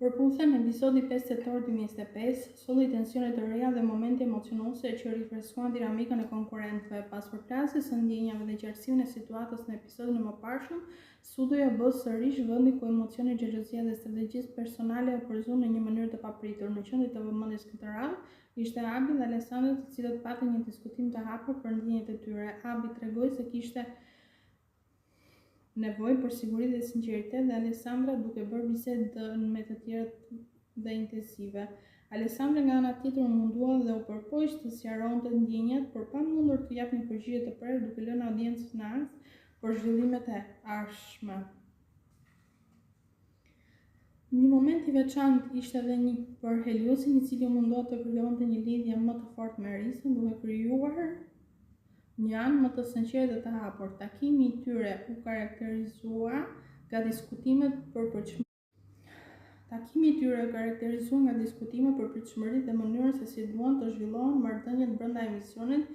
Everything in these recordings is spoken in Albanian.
Përputhen episodi 5 tetor 2025, solli tensione të reja dhe momente emocionuese që rifreskuan dinamikën e konkurrentëve. Pas përplasjes së ndjenjave dhe qartësimin e situatës në episodin e mëparshëm, studioja bë sërish vendi ku emocioni, xhelozia dhe strategjisë personale u përzuan në një mënyrë të papritur. Në qendër të vëmendjes këtë radhë ishte Abi dhe Alessandra, të cilët patën një diskutim të hapur për ndjenjat e tyre. Abi tregoi se kishte nevojë për siguri dhe sinqeritet dhe Alessandra duke bërë bisedë me të tjerët dhe intensive. Alessandra nga ana tjetër u mundua dhe u përpoq të sqaronte ndjenjat, por pa mundur të japë një përgjigje të prerë duke lënë audiencën në angst për zhvillimet e ardhshme. Një moment i veçantë ishte edhe një për Heliusin, i cili u mundua të krijonte një lidhje më të fortë me Risën, duke krijuar një anë më të sinqertë dhe të hapur. Takimi i tyre u karakterizua nga diskutime për pritshmëri dhe mënyrën se si duan të zhvillohen marrëdhëniet brenda emisionit,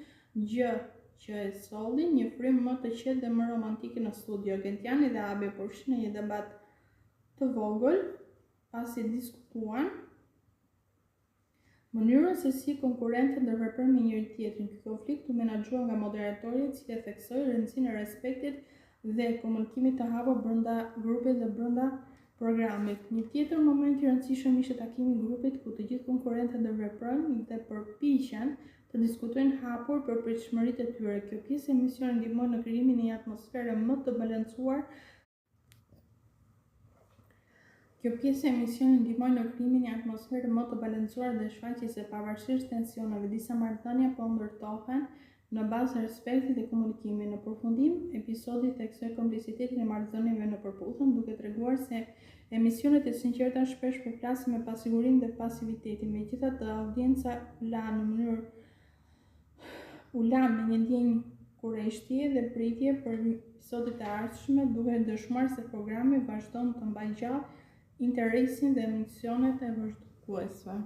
gjë që e solli një frym më të qetë dhe më romantike në studio. Gentiani dhe Abi përfshin në një debat të vogël pasi diskutuan mënyrën se si konkurrentët ndërveprojnë me njëri tjetrin. Ky konflikt u menaxhua nga moderatorja, e cila theksoi rëndësinë e respektit dhe komunikimit të hapur brenda grupit dhe brenda programit. Një tjetër moment i rëndësishëm ishte takimi i grupit, ku të gjithë konkurrentët ndërveprojnë dhe përpiqen të diskutojnë hapur për pritshmëritë e tyre. Kjo pjesë e emisionit ndihmoi në krijimin e një atmosfere më të balancuar dhe shfaqjese. Pavarësisht tensioneve, disa marrëdhënie po ndërtohen në bazë të respektit dhe komunikimit. Në përfundim, episodi theksoi kompleksitetin e marrëdhënieve në përputhje, duke treguar se emisionet e sinqerta shpesh përplasin me pasigurinë dhe pasivitetin. Megjithatë, audienca u la me një ndjenjë kurreshtie dhe pritje për episodit e ardhshme, duke dëshmuar se programi vazhdon të mbajë gjallë interesin dhe emisionet e vazhduesve.